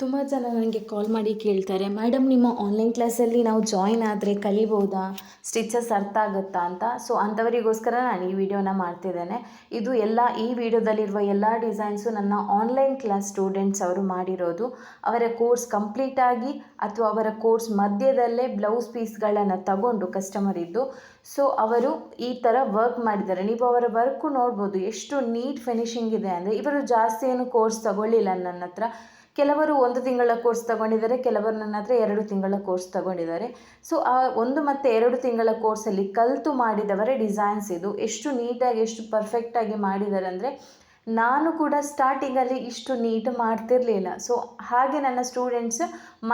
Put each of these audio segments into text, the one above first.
ತುಂಬ ಜನ ನನಗೆ ಕಾಲ್ ಮಾಡಿ ಕೇಳ್ತಾರೆ, ಮೇಡಮ್ ನಿಮ್ಮ ಆನ್ಲೈನ್ ಕ್ಲಾಸಲ್ಲಿ ನಾವು ಜಾಯಿನ್ ಆದರೆ ಕಲಿಬೋದಾ, ಸ್ಟಿಚಸ್ ಅರ್ಥ ಆಗುತ್ತಾ ಅಂತ. ಸೊ ಅಂಥವರಿಗೋಸ್ಕರ ನಾನು ಈ ವಿಡಿಯೋನ ಮಾಡ್ತಿದ್ದೇನೆ. ಇದು ಈ ವಿಡಿಯೋದಲ್ಲಿರುವ ಎಲ್ಲ ಡಿಸೈನ್ಸು ನನ್ನ ಆನ್ಲೈನ್ ಕ್ಲಾಸ್ ಸ್ಟೂಡೆಂಟ್ಸ್ ಅವರು ಮಾಡಿರೋದು. ಅವರ ಕೋರ್ಸ್ ಕಂಪ್ಲೀಟಾಗಿ ಅಥವಾ ಅವರ ಕೋರ್ಸ್ ಮಧ್ಯದಲ್ಲೇ ಬ್ಲೌಸ್ ಪೀಸ್ಗಳನ್ನು ತಗೊಂಡು ಕಸ್ಟಮರ್ ಇದ್ದು, ಸೊ ಅವರು ಈ ಥರ ವರ್ಕ್ ಮಾಡಿದ್ದಾರೆ. ನೀವು ಅವರ ವರ್ಕು ನೋಡ್ಬೋದು, ಎಷ್ಟು ನೀಟ್ ಫಿನಿಶಿಂಗ್ ಇದೆ ಅಂದರೆ. ಇವರು ಜಾಸ್ತಿ ಏನು ಕೋರ್ಸ್ ತಗೊಳ್ಳಿಲ್ಲ ನನ್ನ ಹತ್ರ. ಕೆಲವರು 1 ತಿಂಗಳ ಕೋರ್ಸ್ ತಗೊಂಡಿದ್ದಾರೆ, ಕೆಲವರು ನನ್ನ ಹತ್ರ 2 ತಿಂಗಳ ಕೋರ್ಸ್ ತಗೊಂಡಿದ್ದಾರೆ. ಸೊ ಆ 1 ಮತ್ತು 2 ತಿಂಗಳ ಕೋರ್ಸಲ್ಲಿ ಕಲಿತು ಮಾಡಿದವರ ಡಿಸೈನ್ಸ್ ಇದು. ಎಷ್ಟು ನೀಟಾಗಿ, ಎಷ್ಟು ಪರ್ಫೆಕ್ಟಾಗಿ ಮಾಡಿದ್ದಾರೆ ಅಂದರೆ, ನಾನು ಕೂಡ ಸ್ಟಾರ್ಟಿಂಗಲ್ಲಿ ಇಷ್ಟು ನೀಟ್ ಮಾಡ್ತಿರಲಿಲ್ಲ. ಸೊ ಹಾಗೆ ನನ್ನ ಸ್ಟೂಡೆಂಟ್ಸ್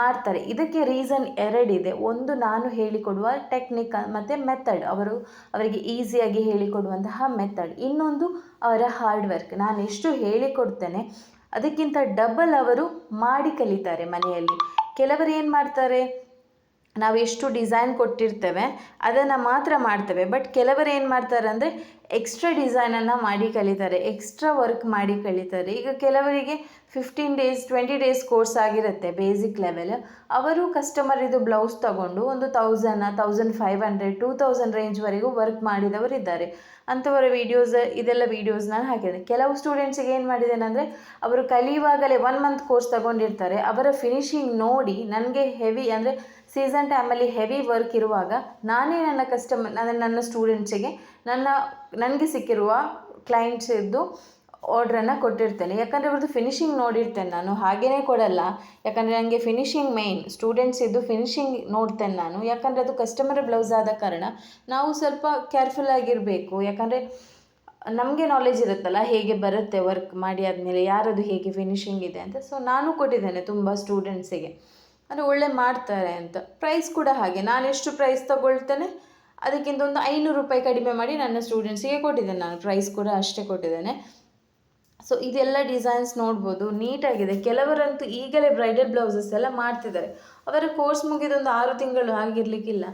ಮಾಡ್ತಾರೆ. ಇದಕ್ಕೆ ರೀಸನ್ 2 ಇದೆ. ಒಂದು, ನಾನು ಹೇಳಿಕೊಡುವ ಟೆಕ್ನಿಕ್ ಮತ್ತು ಮೆಥಡ್, ಅವರಿಗೆ ಈಸಿಯಾಗಿ ಹೇಳಿಕೊಡುವಂತಹ ಮೆಥಡ್. ಇನ್ನೊಂದು, ಅವರ ಹಾರ್ಡ್ ವರ್ಕ್. ನಾನು ಎಷ್ಟು ಹೇಳಿಕೊಡ್ತೇನೆ ಅದಕ್ಕಿಂತ ಡಬಲ್ ಅವರು ಮಾಡಿ ಕಲಿತಾರೆ ಮನೆಯಲ್ಲಿ. ಕೆಲವರು ಏನು ಮಾಡ್ತಾರೆ, ನಾವು ಎಷ್ಟು ಡಿಸೈನ್ ಕೊಟ್ಟಿರ್ತೇವೆ ಅದನ್ನು ಮಾತ್ರ ಮಾಡ್ತೇವೆ. ಬಟ್ ಕೆಲವರು ಏನು ಮಾಡ್ತಾರೆ ಅಂದರೆ, ಎಕ್ಸ್ಟ್ರಾ ಡಿಸೈನನ್ನು ಮಾಡಿ ಕಲಿತಾರೆ, ಎಕ್ಸ್ಟ್ರಾ ವರ್ಕ್ ಮಾಡಿ ಕಲಿತಾರೆ. ಈಗ ಕೆಲವರಿಗೆ 15 ಡೇಸ್ 20 ಡೇಸ್ ಕೋರ್ಸ್ ಆಗಿರುತ್ತೆ ಬೇಸಿಕ್ ಲೆವೆಲ್. ಅವರು ಕಸ್ಟಮರ್ ಇದು ಬ್ಲೌಸ್ ತಗೊಂಡು ಒಂದು 1000, 1500, 2000 ರೇಂಜ್ವರೆಗೂ ವರ್ಕ್ ಮಾಡಿದವರು ಇದ್ದಾರೆ. ಅಂಥವರ ಇದೆಲ್ಲ ವೀಡಿಯೋಸ್ ನಾನು ಹಾಕಿದೆ. ಕೆಲವು ಸ್ಟೂಡೆಂಟ್ಸಿಗೆ ಏನು ಮಾಡಿದ್ದೇನೆ ಅಂದರೆ, ಅವರು ಕಲಿಯುವಾಗಲೇ 1 ಮಂತ್ ಕೋರ್ಸ್ ತಗೊಂಡಿರ್ತಾರೆ. ಅವರ ಫಿನಿಶಿಂಗ್ ನೋಡಿ ನನಗೆ ಹೆವಿ ಅಂದರೆ ಸೀಸನ್ ಟೈಮಲ್ಲಿ ಹೆವಿ ವರ್ಕ್ ಇರುವಾಗ ನಾನೇ ನನ್ನ ಸ್ಟೂಡೆಂಟ್ಸಿಗೆ ನನಗೆ ಸಿಕ್ಕಿರುವ ಕ್ಲೈಂಟ್ಸಿದ್ದು ಆರ್ಡ್ರನ್ನು ಕೊಟ್ಟಿರ್ತೇನೆ. ಯಾಕಂದರೆ ಅವ್ರದ್ದು ಫಿನಿಶಿಂಗ್ ನೋಡಿರ್ತೇನೆ ನಾನು, ಹಾಗೇ ಕೊಡಲ್ಲ. ಯಾಕಂದರೆ ನನಗೆ ಫಿನಿಶಿಂಗ್ ಮೇಯ್ನ್, ಸ್ಟೂಡೆಂಟ್ಸಿದ್ದು ಫಿನಿಶಿಂಗ್ ನೋಡ್ತೇನೆ ನಾನು. ಯಾಕಂದರೆ ಅದು ಕಸ್ಟಮರ್ ಬ್ಲೌಸ್ ಆದ ಕಾರಣ ನಾವು ಸ್ವಲ್ಪ ಕೇರ್ಫುಲ್ಲಾಗಿರಬೇಕು. ಯಾಕಂದರೆ ನಮಗೆ ನಾಲೆಜ್ ಇರುತ್ತಲ್ಲ, ಹೇಗೆ ಬರುತ್ತೆ ವರ್ಕ್ ಮಾಡಿ ಆದಮೇಲೆ ಯಾರದು ಹೇಗೆ ಫಿನಿಶಿಂಗ್ ಇದೆ ಅಂತ. ಸೊ ನಾನು ಕೊಟ್ಟಿದ್ದೇನೆ ತುಂಬ ಸ್ಟೂಡೆಂಟ್ಸಿಗೆ, ಅಂದರೆ ಒಳ್ಳೆ ಮಾಡ್ತಾರೆ ಅಂತ. ಪ್ರೈಸ್ ಕೂಡ ಹಾಗೆ, ನಾನು ಎಷ್ಟು ಪ್ರೈಸ್ ತಗೊಳ್ತೇನೆ ಅದಕ್ಕಿಂತ ಒಂದು 500 ರೂಪಾಯಿ ಕಡಿಮೆ ಮಾಡಿ ನನ್ನ ಸ್ಟೂಡೆಂಟ್ಸಿಗೆ ಕೊಟ್ಟಿದ್ದೇನೆ. ನಾನು ಪ್ರೈಸ್ ಕೂಡ ಅಷ್ಟೇ ಕೊಟ್ಟಿದ್ದೇನೆ. ಸೊ ಇದೆಲ್ಲ ಡಿಸೈನ್ಸ್ ನೋಡ್ಬೋದು, ನೀಟಾಗಿದೆ. ಕೆಲವರಂತೂ ಈಗಲೇ ಬ್ರೈಡಲ್ ಬ್ಲೌಸಸ್ ಎಲ್ಲ ಮಾಡ್ತಿದ್ದಾರೆ. ಅವರ ಕೋರ್ಸ್ ಮುಗಿದೊಂದು 6 ತಿಂಗಳು ಆಗಿರಲಿಕ್ಕಿಲ್ಲ.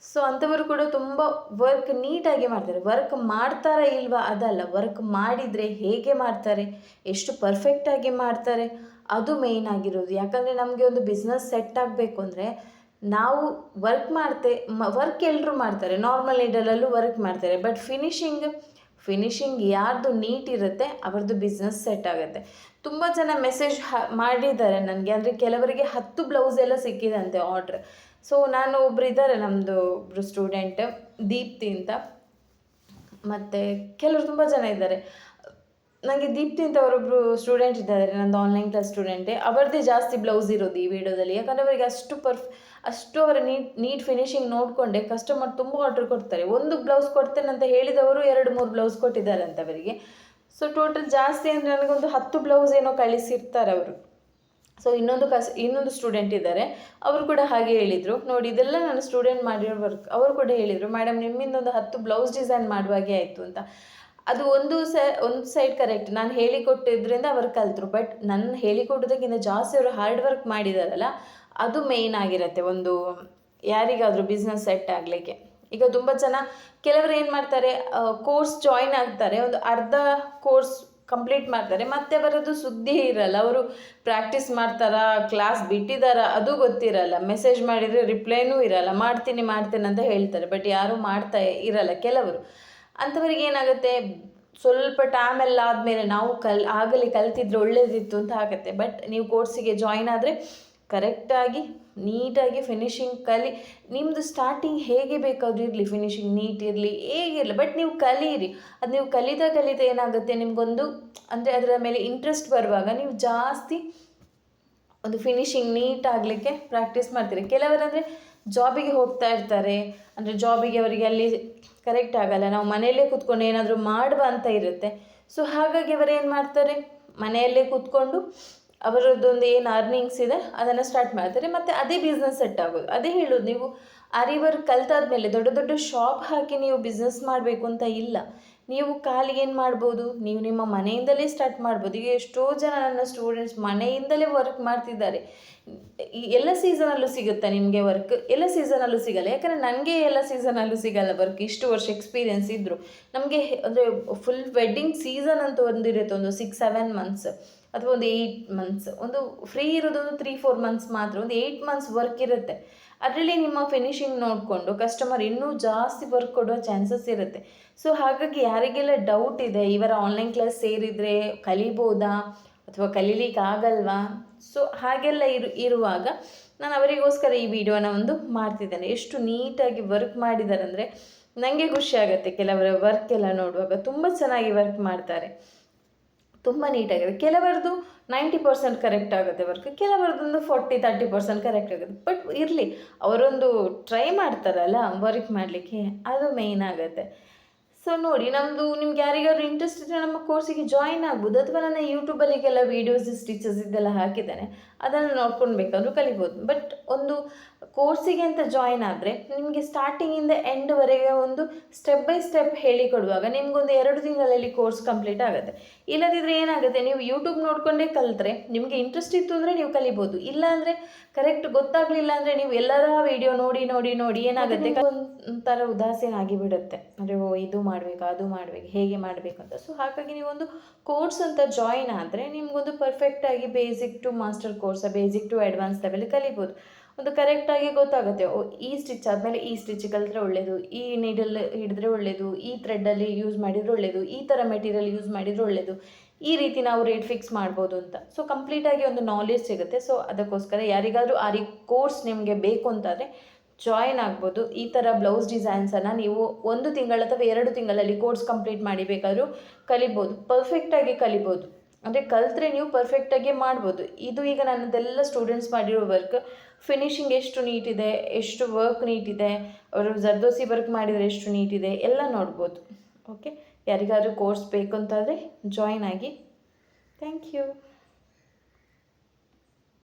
ಸೊ ಅಂಥವರು ಕೂಡ ತುಂಬ ವರ್ಕ್ ನೀಟಾಗಿ ಮಾಡ್ತಾರೆ. ವರ್ಕ್ ಮಾಡ್ತಾರಾ ಇಲ್ವಾ ಅದಲ್ಲ, ವರ್ಕ್ ಮಾಡಿದರೆ ಹೇಗೆ ಮಾಡ್ತಾರೆ, ಎಷ್ಟು ಪರ್ಫೆಕ್ಟಾಗಿ ಮಾಡ್ತಾರೆ, ಅದು ಮೇಯ್ನ್ ಆಗಿರೋದು. ಯಾಕಂದರೆ ನಮಗೆ ಒಂದು ಬಿಸ್ನೆಸ್ ಸೆಟ್ ಆಗಬೇಕು ಅಂದರೆ ನಾವು ವರ್ಕ್ ಎಲ್ಲರೂ ಮಾಡ್ತಾರೆ, ನಾರ್ಮಲ್ ನೀಡಲಲ್ಲೂ ವರ್ಕ್ ಮಾಡ್ತಾರೆ. ಬಟ್ ಫಿನಿಶಿಂಗ್ ಯಾರ್ದು ನೀಟ್ ಇರುತ್ತೆ ಅವ್ರದ್ದು ಬಿಸ್ನೆಸ್ ಸೆಟ್ ಆಗುತ್ತೆ. ತುಂಬ ಜನ ಮೆಸೇಜ್ ಮಾಡಿದ್ದಾರೆ ನನಗೆ, ಅಂದರೆ ಕೆಲವರಿಗೆ 10 ಬ್ಲೌಸ್ ಎಲ್ಲ ಸಿಕ್ಕಿದಂತೆ ಆರ್ಡ್ರ್. ಸೊ ಒಬ್ಬರು ಇದ್ದಾರೆ, ನಮ್ಮದು ಒಬ್ಬರು ಸ್ಟೂಡೆಂಟ್ ದೀಪ್ತಿ ಅಂತ, ಮತ್ತು ಕೆಲವರು ತುಂಬ ಜನ ಇದ್ದಾರೆ. ನನಗೆ ದೀಪ್ತಿ ಅಂತ ಅವರೊಬ್ಬರು ಸ್ಟೂಡೆಂಟ್ ಇದ್ದಾರೆ, ನನ್ನದು ಆನ್ಲೈನ್ ಕ್ಲಾಸ್ ಸ್ಟೂಡೆಂಟೇ. ಅವರದ್ದೇ ಜಾಸ್ತಿ ಬ್ಲೌಸ್ ಇರೋದು ಈ ವಿಡಿಯೋದಲ್ಲಿ. ಯಾಕಂದರೆ ಅವರಿಗೆ ಅಷ್ಟು ಅವರ ನೀಟ್ ಫಿನಿಶಿಂಗ್ ನೋಡಿಕೊಂಡೆ ಕಸ್ಟಮರ್ ತುಂಬ ಆರ್ಡ್ರ್ ಕೊಡ್ತಾರೆ. ಒಂದು ಬ್ಲೌಸ್ ಕೊಡ್ತೇನೆ ಅಂತ ಹೇಳಿದವರು 2-3 ಬ್ಲೌಸ್ ಕೊಟ್ಟಿದ್ದಾರೆ ಅಂತ ಅವರಿಗೆ. ಸೊ ಟೋಟಲ್ ಜಾಸ್ತಿ ಅಂದರೆ ನನಗೊಂದು 10 ಬ್ಲೌಸ್ ಏನೋ ಕಳಿಸಿರ್ತಾರೆ ಅವರು. ಸೊ ಇನ್ನೊಂದು ಸ್ಟೂಡೆಂಟ್ ಇದ್ದಾರೆ, ಅವರು ಕೂಡ ಹಾಗೆ ಹೇಳಿದರು. ನೋಡಿ, ಇದೆಲ್ಲ ನನ್ನ ಸ್ಟೂಡೆಂಟ್ ಮಾಡಿರೋ ವರ್ಕ್. ಅವರು ಕೂಡ ಹೇಳಿದರು, ಮೇಡಮ್ ನಿಮ್ಮಿಂದ ಒಂದು 10 ಬ್ಲೌಸ್ ಡಿಸೈನ್ ಮಾಡುವಾಗೆ ಆಯಿತು ಅಂತ. ಅದು ಒಂದು ಸೈಡ್ ಕರೆಕ್ಟ್, ನಾನು ಹೇಳಿಕೊಟ್ಟಿದ್ರಿಂದ ಅವರು ಕಲಿತರು. ಬಟ್ ನನ್ನ ಹೇಳಿಕೊಡೋದಕ್ಕಿಂತ ಜಾಸ್ತಿ ಅವರು ಹಾರ್ಡ್ ವರ್ಕ್ ಮಾಡಿದಾರಲ್ಲ, ಅದು ಮೇಯ್ನ್ ಆಗಿರುತ್ತೆ ಒಂದು ಯಾರಿಗಾದರೂ ಬಿಸ್ನೆಸ್ ಸೆಟ್ ಆಗಲಿಕ್ಕೆ. ಈಗ ತುಂಬ ಜನ ಕೆಲವರು ಏನು ಮಾಡ್ತಾರೆ, ಕೋರ್ಸ್ ಜಾಯಿನ್ ಆಗ್ತಾರೆ, ಒಂದು ಅರ್ಧ ಕೋರ್ಸ್ ಕಂಪ್ಲೀಟ್ ಮಾಡ್ತಾರೆ, ಮತ್ತೆ ಅವರದ್ದು ಸುದ್ದಿ ಇರಲ್ಲ. ಅವರು ಪ್ರಾಕ್ಟೀಸ್ ಮಾಡ್ತಾರಾ, ಕ್ಲಾಸ್ ಬಿಟ್ಟಿದ್ದಾರಾ ಅದು ಗೊತ್ತಿರಲ್ಲ. ಮೆಸೇಜ್ ಮಾಡಿದರೆ ರಿಪ್ಲೈನೂ ಇರಲ್ಲ. ಮಾಡ್ತೀನಿ ಅಂತ ಹೇಳ್ತಾರೆ, ಬಟ್ ಯಾರೂ ಮಾಡ್ತಾ ಇರಲ್ಲ ಕೆಲವರು. ಅಂಥವರಿಗೆ ಏನಾಗುತ್ತೆ, ಸ್ವಲ್ಪ ಟೈಮೆಲ್ಲ ಆದಮೇಲೆ ನಾವು ಆಗಲಿ ಕಲ್ತಿದ್ರೆ ಒಳ್ಳೇದಿತ್ತು ಅಂತ ಆಗುತ್ತೆ. ಬಟ್ ನೀವು ಕೋರ್ಸಿಗೆ ಜಾಯಿನ್ ಆದರೆ ಕರೆಕ್ಟಾಗಿ ನೀಟಾಗಿ ಫಿನಿಶಿಂಗ್ ನಿಮ್ಮದು ಸ್ಟಾರ್ಟಿಂಗ್ ಹೇಗೆ ಬೇಕಾದರೂ ಇರಲಿ, ಫಿನಿಶಿಂಗ್ ನೀಟ್ ಇರಲಿ, ಹೇಗಿರಲಿ, ಬಟ್ ನೀವು ಕಲೀರಿ. ಅದು ನೀವು ಕಲಿತಾ ಏನಾಗುತ್ತೆ, ನಿಮಗೊಂದು ಅಂದರೆ ಅದರ ಮೇಲೆ ಇಂಟ್ರೆಸ್ಟ್ ಬರುವಾಗ ನೀವು ಜಾಸ್ತಿ ಒಂದು ಫಿನಿಶಿಂಗ್ ನೀಟ್ ಆಗಲಿಕ್ಕೆ ಪ್ರಾಕ್ಟೀಸ್ ಮಾಡ್ತೀರಿ. ಕೆಲವರಂದರೆ ಜಾಬಿಗೆ ಹೋಗ್ತಾ ಇರ್ತಾರೆ, ಅಂದರೆ ಜಾಬಿಗೆ ಅವರಿಗೆ ಅಲ್ಲಿ ಕರೆಕ್ಟ್ ಆಗಲ್ಲ, ನಾವು ಮನೆಯಲ್ಲೇ ಕೂತ್ಕೊಂಡು ಏನಾದರೂ ಮಾಡುವ ಅಂತ ಇರುತ್ತೆ. ಸೊ ಹಾಗಾಗಿ ಅವರೇನು ಮಾಡ್ತಾರೆ, ಮನೆಯಲ್ಲೇ ಕೂತ್ಕೊಂಡು ಅವರದ್ದೊಂದು ಏನು ಅರ್ನಿಂಗ್ಸ್ ಇದೆ ಅದನ್ನು ಸ್ಟಾರ್ಟ್ ಮಾಡ್ತಾರೆ, ಮತ್ತು ಅದೇ ಬಿಸ್ನೆಸ್ ಸೆಟ್ ಆಗೋದು. ಅದೇ ಹೇಳೋದು, ನೀವು ಆರಿ ವರ್ಕ್ ಕಲ್ತಾದ್ಮೇಲೆ ದೊಡ್ಡ ಶಾಪ್ ಹಾಕಿ ನೀವು ಬಿಸ್ನೆಸ್ ಮಾಡಬೇಕು ಅಂತ ಇಲ್ಲ. ನೀವು ಖಾಲಿ ಏನು ಮಾಡ್ಬೋದು, ನೀವು ನಿಮ್ಮ ಮನೆಯಿಂದಲೇ ಸ್ಟಾರ್ಟ್ ಮಾಡ್ಬೋದು. ಈಗ ಎಷ್ಟೋ ಜನ ನನ್ನ ಸ್ಟೂಡೆಂಟ್ಸ್ ಮನೆಯಿಂದಲೇ ವರ್ಕ್ ಮಾಡ್ತಿದ್ದಾರೆ. ಎಲ್ಲ ಸೀಸನಲ್ಲೂ ಸಿಗುತ್ತೆ ನಿಮಗೆ ವರ್ಕ್, ಎಲ್ಲ ಸೀಸನಲ್ಲೂ ಸಿಗಲ್ಲ. ಯಾಕಂದರೆ ನನಗೆ ಎಲ್ಲ ಸೀಸನಲ್ಲೂ ಸಿಗಲ್ಲ ವರ್ಕ್. ಇಷ್ಟು ವರ್ಷ ಎಕ್ಸ್ಪೀರಿಯೆನ್ಸ್ ಇದ್ದರು ನಮಗೆ. ಅಂದರೆ ಫುಲ್ ವೆಡ್ಡಿಂಗ್ ಸೀಸನ್ ಅಂತ ಒಂದಿರುತ್ತೆ, ಒಂದು 6-7 ಮಂತ್ಸ್. ಅಥವಾ ಒಂದು 8 ಮಂತ್ಸ್, ಒಂದು ಫ್ರೀ ಇರೋದೊಂದು 3-4 ಮಂತ್ಸ್ ಮಾತ್ರ, ಒಂದು 8 ಮಂತ್ಸ್ ವರ್ಕ್ ಇರುತ್ತೆ. ಅದರಲ್ಲಿ ನಿಮ್ಮ ಫಿನಿಶಿಂಗ್ ನೋಡಿಕೊಂಡು ಕಸ್ಟಮರ್ ಇನ್ನೂ ಜಾಸ್ತಿ ವರ್ಕ್ ಕೊಡೋ ಚಾನ್ಸಸ್ ಇರುತ್ತೆ. ಸೊ ಹಾಗಾಗಿ ಯಾರಿಗೆಲ್ಲ ಡೌಟ್ ಇದೆ ಇವರ ಆನ್ಲೈನ್ ಕ್ಲಾಸ್ ಸೇರಿದರೆ ಕಲಿಬೋದಾ ಅಥವಾ ಕಲೀಲಿಕ್ಕೆ ಆಗಲ್ವಾ, ಸೊ ಹಾಗೆಲ್ಲ ಇರುವಾಗ ನಾನು ಅವರಿಗೋಸ್ಕರ ಈ ವಿಡಿಯೋನ ಒಂದು ಮಾಡ್ತಿದ್ದೇನೆ. ಎಷ್ಟು ನೀಟಾಗಿ ವರ್ಕ್ ಮಾಡಿದ್ದಾರೆ ಅಂದರೆ ನನಗೆ ಖುಷಿ ಆಗುತ್ತೆ. ಕೆಲವರ ವರ್ಕ್ ಎಲ್ಲ ನೋಡುವಾಗ ತುಂಬ ಚೆನ್ನಾಗಿ ವರ್ಕ್ ಮಾಡ್ತಾರೆ, ತುಂಬ ನೀಟಾಗಿದೆ. ಕೆಲವರದು 90% ಕರೆಕ್ಟ್ ಆಗುತ್ತೆ ವರ್ಕ್, ಕೆಲವರದೊಂದು 40-30% ಕರೆಕ್ಟ್ ಆಗುತ್ತೆ. ಬಟ್ ಇರಲಿ, ಅವರೊಂದು ಟ್ರೈ ಮಾಡ್ತಾರಲ್ಲ ವರ್ಕ್ ಮಾಡಲಿಕ್ಕೆ, ಅದು ಮೇಯ್ನ್ ಆಗುತ್ತೆ. ಸೊ ನೋಡಿ, ನಮ್ಮದು ನಿಮ್ಗೆ ಯಾರಿಗಾದ್ರೂ ಇಂಟ್ರೆಸ್ಟ್ ಇದ್ದರೆ ನಮ್ಮ ಕೋರ್ಸಿಗೆ ಜಾಯಿನ್ ಆಗ್ಬೋದು, ಅಥವಾ ನನ್ನ ಯೂಟ್ಯೂಬಲ್ಲಿ ಕೆಲ ವೀಡಿಯೋಸ್ ಸ್ಟಿಚಸ್ ಇದೆಲ್ಲ ಹಾಕಿದ್ದೇನೆ, ಅದನ್ನು ನೋಡ್ಕೊಂಡು ಬೇಕಾದ್ರೂ ಕಲಿಬೋದು. ಬಟ್ ಒಂದು ಕೋರ್ಸಿಗೆ ಅಂತ ಜಾಯಿನ್ ಆದರೆ ನಿಮಗೆ ಸ್ಟಾರ್ಟಿಂಗಿಂದ ಎಂಡ್ವರೆಗೆ ಒಂದು ಸ್ಟೆಪ್ ಬೈ ಸ್ಟೆಪ್ ಹೇಳಿಕೊಡುವಾಗ ನಿಮಗೊಂದು 2 ತಿಂಗಳಲ್ಲಿ ಕೋರ್ಸ್ ಕಂಪ್ಲೀಟ್ ಆಗುತ್ತೆ. ಇಲ್ಲದಿದ್ದರೆ ಏನಾಗುತ್ತೆ, ನೀವು ಯೂಟ್ಯೂಬ್ ನೋಡಿಕೊಂಡೇ ಕಲಿತ್ರೆ ನಿಮಗೆ ಇಂಟ್ರೆಸ್ಟ್ ಇತ್ತು ಅಂದರೆ ನೀವು ಕಲಿಬೋದು, ಇಲ್ಲ ಅಂದರೆ ಕರೆಕ್ಟ್ ಗೊತ್ತಾಗಲಿಲ್ಲ ಅಂದರೆ ನೀವು ಎಲ್ಲರ ವಿಡಿಯೋ ನೋಡಿ ನೋಡಿ ನೋಡಿ ಏನಾಗುತ್ತೆ, ಒಂಥರ ಉದಾಸೀನ ಆಗಿಬಿಡುತ್ತೆ. ಅಂದರೆ ಇದು ಮಾಡಬೇಕು ಅದು ಮಾಡಬೇಕು ಹೇಗೆ ಮಾಡಬೇಕು ಅಂತ. ಸೊ ಹಾಗಾಗಿ ನೀವೊಂದು ಕೋರ್ಸ್ ಅಂತ ಜಾಯಿನ್ ಆದರೆ ನಿಮಗೊಂದು ಪರ್ಫೆಕ್ಟಾಗಿ basic to master course, basic to advance level ಕಲಿಬೋದು. ಒಂದು ಕರೆಕ್ಟಾಗಿ ಗೊತ್ತಾಗುತ್ತೆ, ಈ ಸ್ಟಿಚ್ ಆದಮೇಲೆ ಈ ಸ್ಟಿಚ್ ಕಲಿತ್ರೆ ಒಳ್ಳೆಯದು, ಈ ನೀಡಲ್ ಹಿಡಿದ್ರೆ ಒಳ್ಳೆಯದು, ಈ ಥ್ರೆಡ್ಡಲ್ಲಿ ಯೂಸ್ ಮಾಡಿದರೆ ಒಳ್ಳೆಯದು, ಈ ಥರ ಮೆಟೀರಿಯಲ್ ಯೂಸ್ ಮಾಡಿದರೆ ಒಳ್ಳೆಯದು, ಈ ರೀತಿ ನಾವು ರೇಟ್ ಫಿಕ್ಸ್ ಮಾಡ್ಬೋದು ಅಂತ. ಸೊ ಕಂಪ್ಲೀಟಾಗಿ ಒಂದು ನಾಲೆಜ್ ಸಿಗುತ್ತೆ. ಸೊ ಅದಕ್ಕೋಸ್ಕರ ಯಾರಿಗಾದರೂ ಆ ಕೋರ್ಸ್ ನಿಮಗೆ ಬೇಕು ಅಂತಾದರೆ ಜಾಯಿನ್ ಆಗ್ಬೋದು. ಈ ಥರ ಬ್ಲೌಸ್ ಡಿಸೈನ್ಸನ್ನು ನೀವು 1 ತಿಂಗಳು ಅಥವಾ 2 ತಿಂಗಳಲ್ಲಿ ಕೋರ್ಸ್ ಕಂಪ್ಲೀಟ್ ಮಾಡಿ ಬೇಕಾದರೂ ಕಲಿಬೋದು, ಪರ್ಫೆಕ್ಟಾಗಿ ಕಲಿಬೋದು. ಅಂದರೆ ಕಲಿತ್ರೆ ನೀವು ಪರ್ಫೆಕ್ಟಾಗಿ ಮಾಡ್ಬೋದು. ಇದು ಈಗ ನನ್ನದೆಲ್ಲ ಸ್ಟೂಡೆಂಟ್ಸ್ ಮಾಡಿರೋ ವರ್ಕ್, ಫಿನಿಶಿಂಗ್ ಎಷ್ಟು ನೀಟಿದೆ, ಎಷ್ಟು ವರ್ಕ್ ನೀಟಿದೆ, ಅವರು ಜರ್ದೋಸಿ ವರ್ಕ್ ಮಾಡಿದರೆ ಎಷ್ಟು ನೀಟಿದೆ ಎಲ್ಲ ನೋಡ್ಬೋದು. ಓಕೆ, ಯಾರಿಗಾದ್ರೂ ಕೋರ್ಸ್ ಬೇಕು ಅಂತಾದರೆ ಜಾಯಿನ್ ಆಗಿ. Thank you.